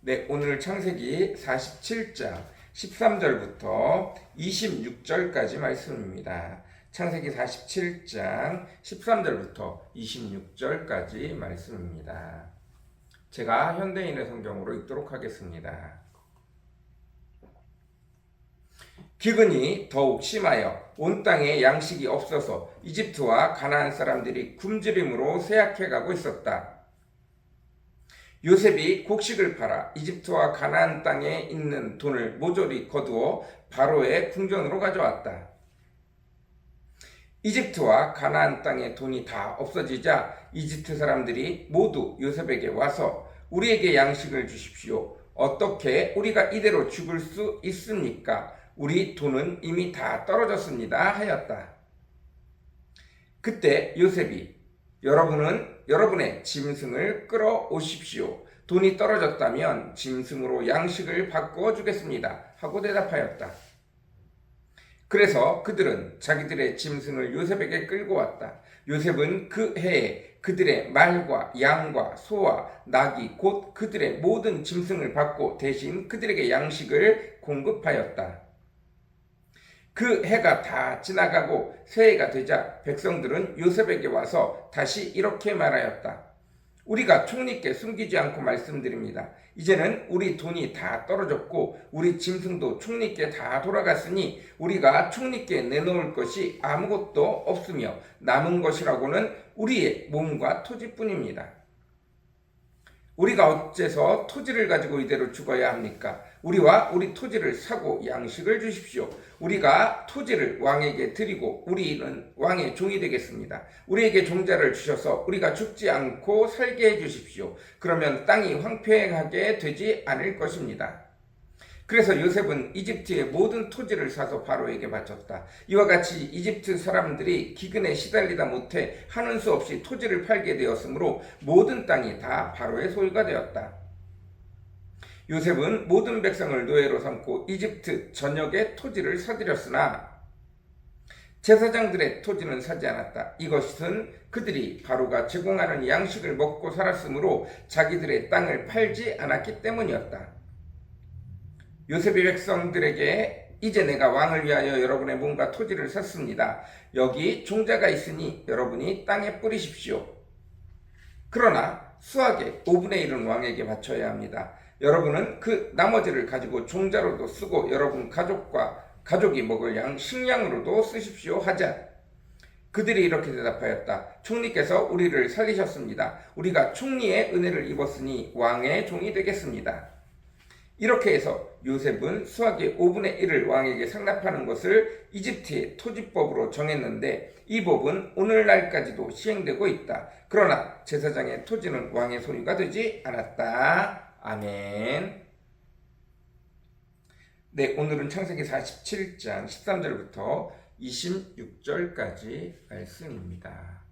네, 오늘 창세기 47장 13절부터 26절까지 말씀입니다. 창세기 47장 13절부터 26절까지 말씀입니다. 제가 현대인의 성경으로 읽도록 하겠습니다. 기근이 더욱 심하여 온 땅에 양식이 없어서 이집트와 가나안 사람들이 굶주림으로 쇠약해가고 있었다. 요셉이 곡식을 팔아 이집트와 가나안 땅에 있는 돈을 모조리 거두어 바로의 궁전으로 가져왔다. 이집트와 가나안 땅의 돈이 다 없어지자 이집트 사람들이 모두 요셉에게 와서 우리에게 양식을 주십시오. 어떻게 우리가 이대로 죽을 수 있습니까? 우리 돈은 이미 다 떨어졌습니다 하였다. 그때 요셉이 여러분은 여러분의 짐승을 끌어오십시오. 돈이 떨어졌다면 짐승으로 양식을 바꾸어 주겠습니다 하고 대답하였다. 그래서 그들은 자기들의 짐승을 요셉에게 끌고 왔다. 요셉은 그 해에 그들의 말과 양과 소와 낙이 곧 그들의 모든 짐승을 받고 대신 그들에게 양식을 공급하였다. 그 해가 다 지나가고 새해가 되자 백성들은 요셉에게 와서 다시 이렇게 말하였다. 우리가 총리께 숨기지 않고 말씀드립니다. 이제는 우리 돈이 다 떨어졌고 우리 짐승도 총리께 다 돌아갔으니 우리가 총리께 내놓을 것이 아무것도 없으며 남은 것이라고는 우리의 몸과 토지뿐입니다. 우리가 어째서 토지를 가지고 이대로 죽어야 합니까? 우리와 우리 토지를 사고 양식을 주십시오. 우리가 토지를 왕에게 드리고 우리는 왕의 종이 되겠습니다. 우리에게 종자를 주셔서 우리가 죽지 않고 살게 해주십시오. 그러면 땅이 황폐하게 되지 않을 것입니다. 그래서 요셉은 이집트의 모든 토지를 사서 바로에게 바쳤다. 이와 같이 이집트 사람들이 기근에 시달리다 못해 하는 수 없이 토지를 팔게 되었으므로 모든 땅이 다 바로의 소유가 되었다. 요셉은 모든 백성을 노예로 삼고 이집트 전역의 토지를 사들였으나 제사장들의 토지는 사지 않았다. 이것은 그들이 바로가 제공하는 양식을 먹고 살았으므로 자기들의 땅을 팔지 않았기 때문이었다. 요셉이 백성들에게 이제 내가 왕을 위하여 여러분의 몸과 토지를 샀습니다. 여기 종자가 있으니 여러분이 땅에 뿌리십시오. 그러나 수확의 5분의 1은 왕에게 바쳐야 합니다. 여러분은 그 나머지를 가지고 종자로도 쓰고 여러분 가족이 먹을 양 식량으로도 쓰십시오 하자. 그들이 이렇게 대답하였다. 총리께서 우리를 살리셨습니다. 우리가 총리의 은혜를 입었으니 왕의 종이 되겠습니다. 이렇게 해서 요셉은 수확의 5분의 1을 왕에게 상납하는 것을 이집트의 토지법으로 정했는데 이 법은 오늘날까지도 시행되고 있다. 그러나 제사장의 토지는 왕의 소유가 되지 않았다. 아멘. 네, 오늘은 창세기 47장 13절부터 26절까지 말씀입니다.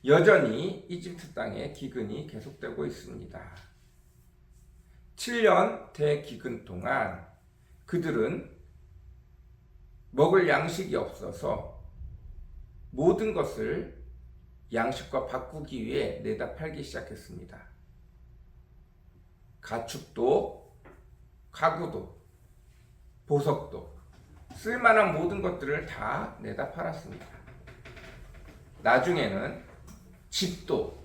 여전히 이집트 땅에 기근이 계속되고 있습니다. 7년 대기근 동안 그들은 먹을 양식이 없어서 모든 것을 양식과 바꾸기 위해 내다 팔기 시작했습니다. 가축도, 가구도, 보석도, 쓸만한 모든 것들을 다 내다 팔았습니다. 나중에는 집도,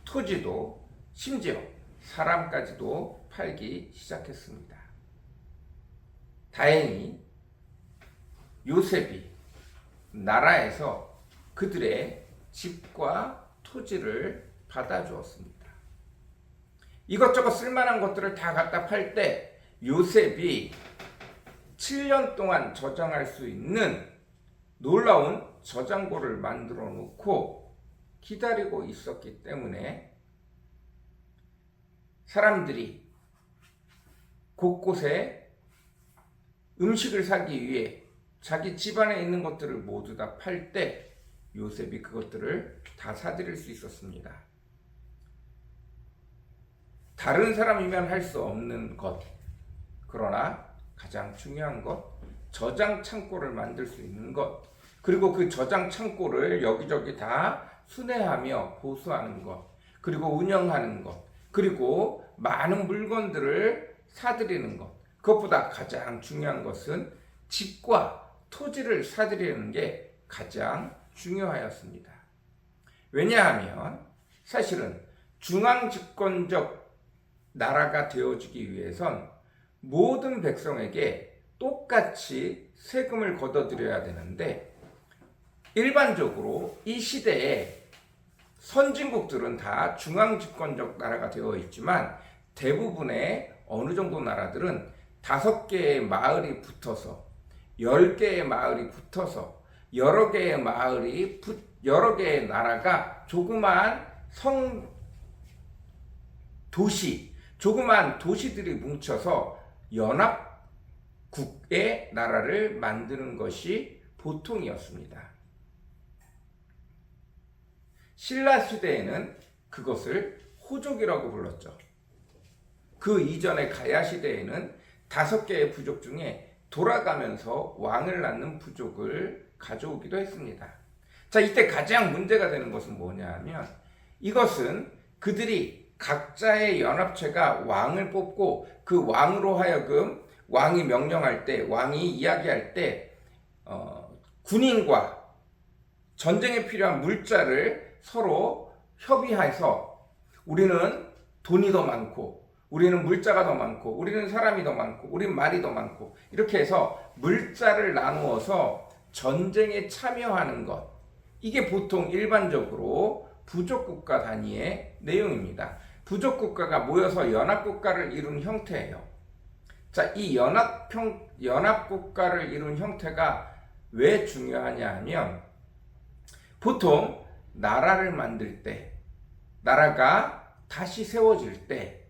토지도, 심지어 사람까지도 팔기 시작했습니다. 다행히 요셉이 나라에서 그들의 집과 토지를 받아주었습니다. 이것저것 쓸만한 것들을 다 갖다 팔 때 요셉이 7년 동안 저장할 수 있는 놀라운 저장고를 만들어 놓고 기다리고 있었기 때문에 사람들이 곳곳에 음식을 사기 위해 자기 집안에 있는 것들을 모두 다 팔 때 요셉이 그것들을 다 사들일 수 있었습니다. 다른 사람이면 할 수 없는 것, 그러나 가장 중요한 것, 저장 창고를 만들 수 있는 것, 그리고 그 저장 창고를 여기저기 다 순회하며 보수하는 것, 그리고 운영하는 것, 그리고 많은 물건들을 사들이는 것. 그것보다 가장 중요한 것은 집과 토지를 사들이는 게 가장 중요하였습니다. 왜냐하면 사실은 중앙집권적 나라가 되어주기 위해선 모든 백성에게 똑같이 세금을 걷어들여야 되는데, 일반적으로 이 시대에 선진국들은 다 중앙집권적 나라가 되어 있지만 대부분의 어느 정도 나라들은 5개의 마을이 붙어서 10개의 마을이 붙어서 여러 개의 여러 개의 나라가 조그만 조그만 도시들이 뭉쳐서 연합국의 나라를 만드는 것이 보통이었습니다. 신라 시대에는 그것을 호족이라고 불렀죠. 그 이전의 가야 시대에는 5개의 부족 중에 돌아가면서 왕을 낳는 부족을 가져오기도 했습니다. 자, 이때 가장 문제가 되는 것은 뭐냐 하면, 이것은 그들이 각자의 연합체가 왕을 뽑고 그 왕으로 하여금 왕이 명령할 때, 왕이 이야기할 때 군인과 전쟁에 필요한 물자를 서로 협의해서, 우리는 돈이 더 많고, 우리는 물자가 더 많고, 우리는 사람이 더 많고, 우리는 말이 더 많고, 이렇게 해서 물자를 나누어서 전쟁에 참여하는 것. 이게 보통 일반적으로 부족국가 단위의 내용입니다. 부족국가가 모여서 연합국가를 이룬 형태예요. 자, 이 연합국가를 이룬 형태가 왜 중요하냐 하면, 보통 나라를 만들 때, 나라가 다시 세워질 때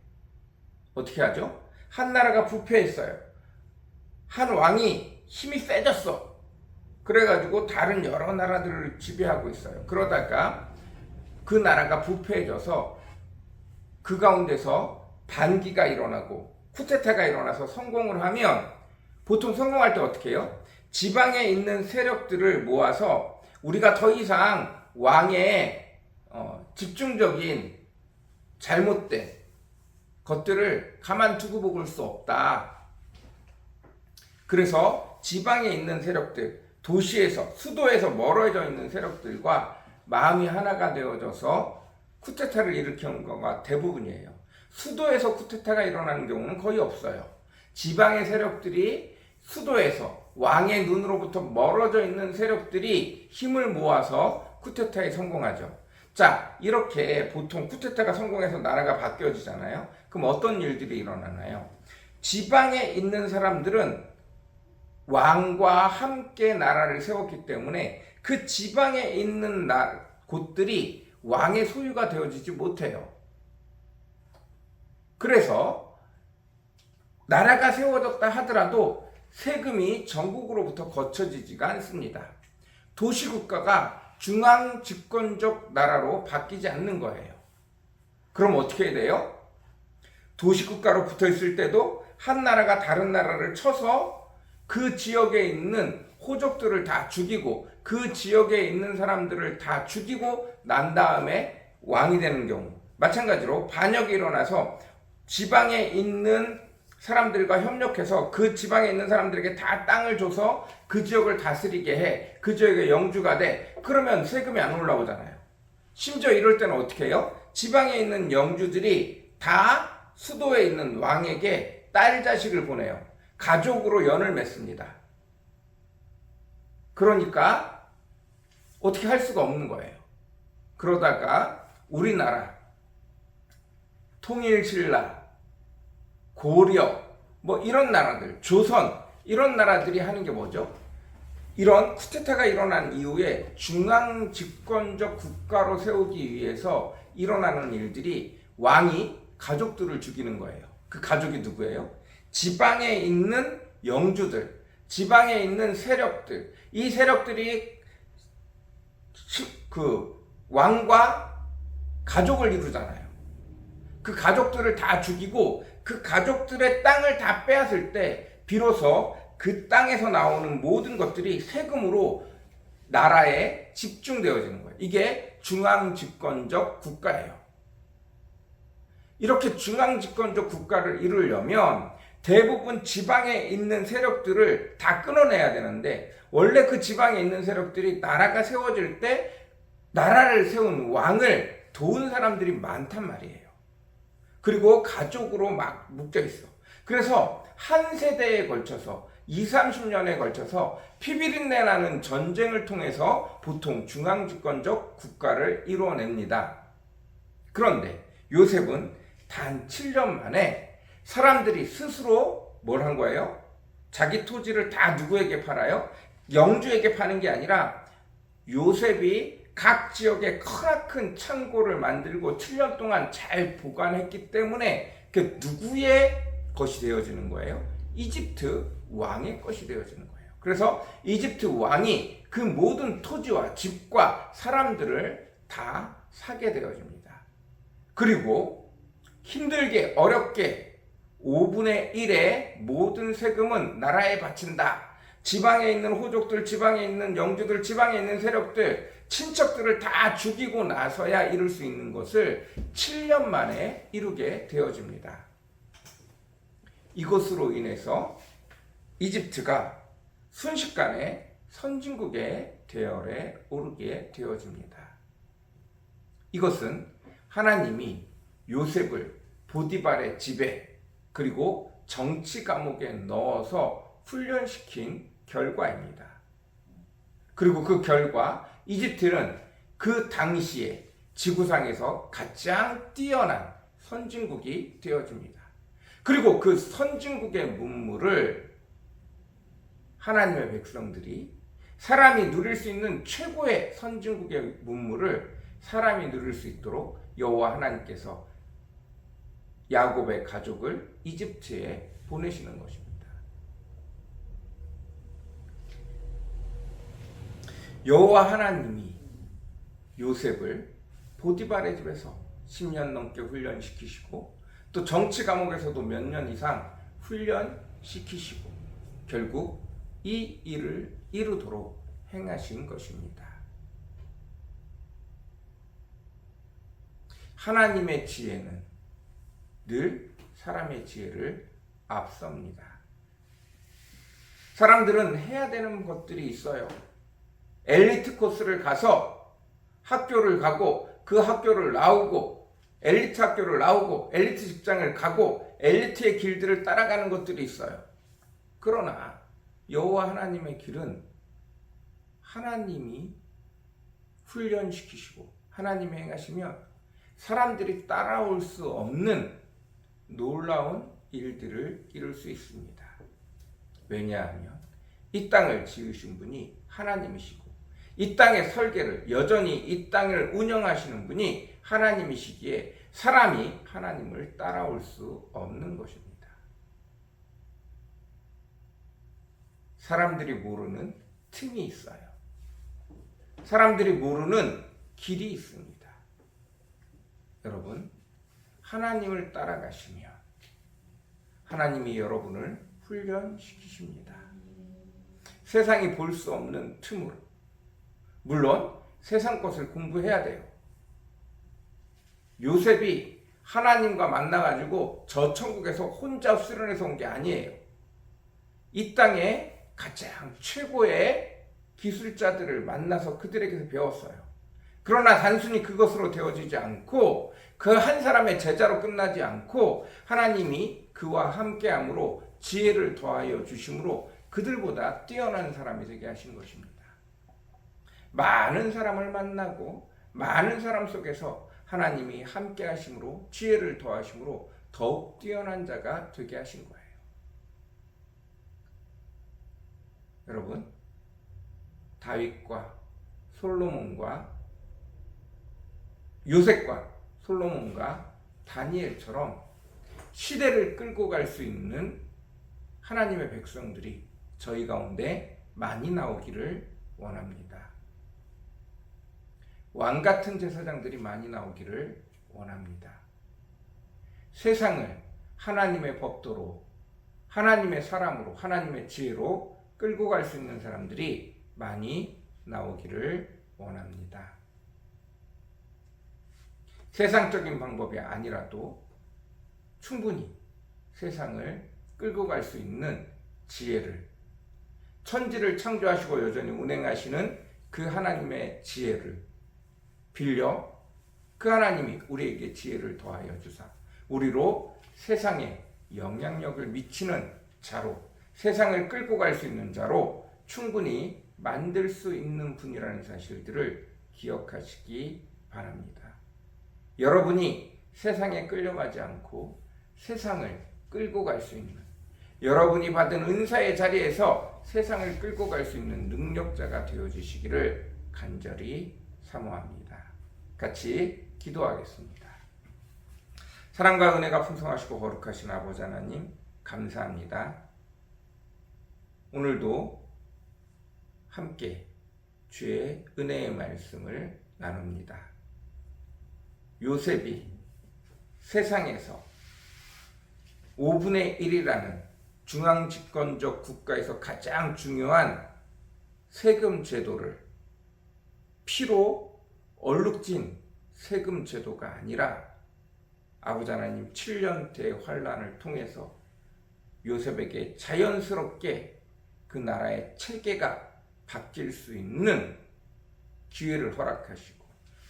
어떻게 하죠? 한 나라가 부패했어요. 한 왕이 힘이 세졌어. 그래가지고 다른 여러 나라들을 지배하고 있어요. 그러다가 그 나라가 부패해져서 그 가운데서 반기가 일어나고 쿠데타가 일어나서 성공을 하면, 보통 성공할 때 어떻게 해요? 지방에 있는 세력들을 모아서 우리가 더 이상 왕의 집중적인 잘못된 것들을 가만두고 볼 수 없다. 그래서 지방에 있는 세력들, 도시에서, 수도에서 멀어져 있는 세력들과 마음이 하나가 되어져서 쿠데타를 일으키는 경우가 대부분이에요. 수도에서 쿠데타가 일어나는 경우는 거의 없어요. 지방의 세력들이 수도에서, 왕의 눈으로부터 멀어져 있는 세력들이 힘을 모아서 쿠데타에 성공하죠. 자, 이렇게 보통 쿠데타가 성공해서 나라가 바뀌어지잖아요. 그럼 어떤 일들이 일어나나요? 지방에 있는 사람들은 왕과 함께 나라를 세웠기 때문에 그 지방에 있는 곳들이 왕의 소유가 되어지지 못해요. 그래서 나라가 세워졌다 하더라도 세금이 전국으로부터 거쳐지지가 않습니다. 도시국가가 중앙집권적 나라로 바뀌지 않는 거예요. 그럼 어떻게 해야 돼요? 도시국가로 붙어 있을 때도 한 나라가 다른 나라를 쳐서 그 지역에 있는 호족들을 다 죽이고, 그 지역에 있는 사람들을 다 죽이고 난 다음에 왕이 되는 경우, 마찬가지로 반역이 일어나서 지방에 있는 사람들과 협력해서 그 지방에 있는 사람들에게 다 땅을 줘서 그 지역을 다스리게 해. 그 지역의 영주가 돼. 그러면 세금이 안 올라오잖아요. 심지어 이럴 때는 어떻게 해요? 지방에 있는 영주들이 다 수도에 있는 왕에게 딸 자식을 보내요. 가족으로 연을 맺습니다. 그러니까 어떻게 할 수가 없는 거예요. 그러다가 우리나라, 통일신라, 고려, 뭐 이런 나라들, 조선, 이런 나라들이 하는 게 뭐죠? 이런 쿠데타가 일어난 이후에 중앙집권적 국가로 세우기 위해서 일어나는 일들이, 왕이 가족들을 죽이는 거예요. 그 가족이 누구예요? 지방에 있는 영주들, 지방에 있는 세력들, 이 세력들이 그 왕과 가족을 이루잖아요. 그 가족들을 다 죽이고 그 가족들의 땅을 다 빼앗을 때 비로소 그 땅에서 나오는 모든 것들이 세금으로 나라에 집중되어지는 거예요. 이게 중앙집권적 국가예요. 이렇게 중앙집권적 국가를 이루려면 대부분 지방에 있는 세력들을 다 끊어내야 되는데, 원래 그 지방에 있는 세력들이 나라가 세워질 때 나라를 세운 왕을 도운 사람들이 많단 말이에요. 그리고 가족으로 막 묶여 있어. 그래서 한 세대에 걸쳐서 20, 30년에 걸쳐서 피비린내 나는 전쟁을 통해서 보통 중앙집권적 국가를 이루어냅니다. 그런데 요셉은 단 7년 만에 사람들이 스스로 뭘 한 거예요? 자기 토지를 다 누구에게 팔아요? 영주에게 파는 게 아니라 요셉이 각 지역에 크나큰 창고를 만들고 7년 동안 잘 보관했기 때문에 그 누구의 것이 되어지는 거예요? 이집트 왕의 것이 되어지는 거예요. 그래서 이집트 왕이 그 모든 토지와 집과 사람들을 다 사게 되어집니다. 그리고 힘들게 어렵게 5분의 1의 모든 세금은 나라에 바친다. 지방에 있는 호족들, 지방에 있는 영주들, 지방에 있는 세력들, 친척들을 다 죽이고 나서야 이룰 수 있는 것을 7년 만에 이루게 되어집니다. 이것으로 인해서 이집트가 순식간에 선진국의 대열에 오르게 되어집니다. 이것은 하나님이 요셉을 보디발의 집에 그리고 정치 감옥에 넣어서 훈련시킨 결과입니다. 그리고 그 결과 이집트는 그 당시에 지구상에서 가장 뛰어난 선진국이 되어집니다. 그리고 그 선진국의 문물을 하나님의 백성들이, 사람이 누릴 수 있는 최고의 선진국의 문물을 사람이 누릴 수 있도록 여호와 하나님께서 야곱의 가족을 이집트에 보내시는 것입니다. 여호와 하나님이 요셉을 보디발의 집에서 10년 넘게 훈련시키시고 또 정치 감옥에서도 몇 년 이상 훈련시키시고 결국 이 일을 이루도록 행하신 것입니다. 하나님의 지혜는 늘 사람의 지혜를 앞섭니다. 사람들은 해야 되는 것들이 있어요. 엘리트 코스를 가서 학교를 가고 그 학교를 나오고 엘리트 학교를 나오고 엘리트 직장을 가고 엘리트의 길들을 따라가는 것들이 있어요. 그러나 여호와 하나님의 길은 하나님이 훈련시키시고 하나님이 행하시면 사람들이 따라올 수 없는 놀라운 일들을 이룰 수 있습니다. 왜냐하면 이 땅을 지으신 분이 하나님이시고 이 땅의 설계를 여전히 이 땅을 운영하시는 분이 하나님이시기에 사람이 하나님을 따라올 수 없는 것입니다. 사람들이 모르는 틈이 있어요. 사람들이 모르는 길이 있습니다. 여러분, 하나님을 따라가시면 하나님이 여러분을 훈련시키십니다. 세상이 볼 수 없는 틈으로. 물론 세상 것을 공부해야 돼요. 요셉이 하나님과 만나가지고 저 천국에서 혼자 수련해서 온 게 아니에요. 이 땅에 가장 최고의 기술자들을 만나서 그들에게서 배웠어요. 그러나 단순히 그것으로 되어지지 않고 그 한 사람의 제자로 끝나지 않고 하나님이 그와 함께함으로 지혜를 더하여 주심으로 그들보다 뛰어난 사람이 되게 하신 것입니다. 많은 사람을 만나고 많은 사람 속에서 하나님이 함께 하심으로 지혜를 더하심으로 더욱 뛰어난 자가 되게 하신 거예요. 여러분, 다윗과 솔로몬과 요셉과 솔로몬과 다니엘처럼 시대를 끌고 갈 수 있는 하나님의 백성들이 저희 가운데 많이 나오기를 원합니다. 왕 같은 제사장들이 많이 나오기를 원합니다. 세상을 하나님의 법도로, 하나님의 사람으로, 하나님의 지혜로 끌고 갈 수 있는 사람들이 많이 나오기를 원합니다. 세상적인 방법이 아니라도 충분히 세상을 끌고 갈 수 있는 지혜를, 천지를 창조하시고 여전히 운행하시는 그 하나님의 지혜를 빌려 그 하나님이 우리에게 지혜를 더하여 주사 우리로 세상에 영향력을 미치는 자로, 세상을 끌고 갈 수 있는 자로 충분히 만들 수 있는 분이라는 사실들을 기억하시기 바랍니다. 여러분이 세상에 끌려가지 않고 세상을 끌고 갈 수 있는, 여러분이 받은 은사의 자리에서 세상을 끌고 갈 수 있는 능력자가 되어주시기를 간절히 사모합니다. 같이 기도하겠습니다. 사랑과 은혜가 풍성하시고 거룩하신 아버지 하나님, 감사합니다. 오늘도 함께 주의 은혜의 말씀을 나눕니다. 요셉이 세상에서 5분의 1이라는 중앙집권적 국가에서 가장 중요한 세금 제도를 피로 얼룩진 세금 제도가 아니라 아버지 하나님 7년대 환란을 통해서 요셉에게 자연스럽게 그 나라의 체계가 바뀔 수 있는 기회를 허락하시고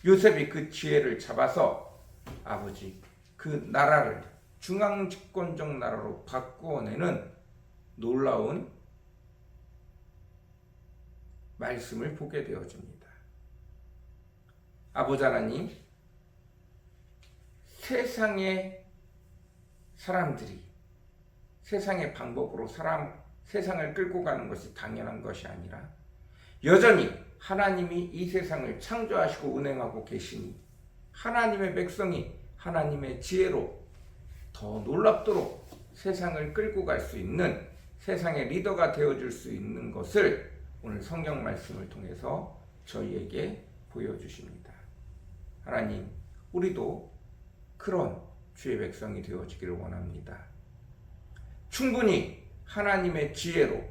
요셉이 그 기회를 잡아서 아버지 그 나라를 중앙집권적 나라로 바꾸어내는 놀라운 말씀을 보게 되어집니다. 아버지 하나님, 세상의 사람들이 세상의 방법으로 세상을 끌고 가는 것이 당연한 것이 아니라 여전히 하나님이 이 세상을 창조하시고 운행하고 계시니 하나님의 백성이 하나님의 지혜로 더 놀랍도록 세상을 끌고 갈 수 있는 세상의 리더가 되어줄 수 있는 것을 오늘 성경 말씀을 통해서 저희에게 보여주십니다. 하나님, 우리도 그런 주의 백성이 되어지기를 원합니다. 충분히 하나님의 지혜로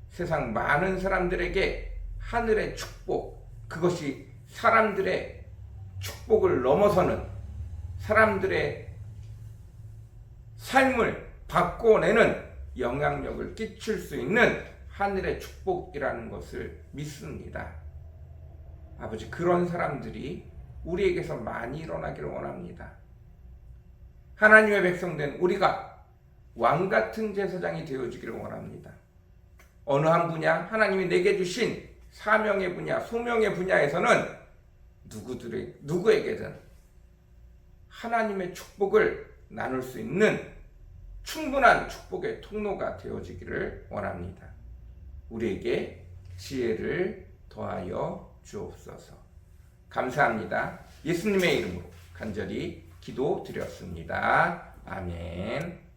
세상 많은 사람들에게 하늘의 축복, 그것이 사람들의 축복을 넘어서는 사람들의 삶을 바꿔내는 영향력을 끼칠 수 있는 하늘의 축복이라는 것을 믿습니다. 아버지, 그런 사람들이 우리에게서 많이 일어나기를 원합니다. 하나님의 백성된 우리가 왕같은 제사장이 되어지기를 원합니다. 어느 한 분야, 하나님이 내게 주신 사명의 분야, 소명의 분야에서는 누구에게든 하나님의 축복을 나눌 수 있는 충분한 축복의 통로가 되어지기를 원합니다. 우리에게 지혜를 더하여 주옵소서. 감사합니다. 예수님의 이름으로 간절히 기도드렸습니다. 아멘.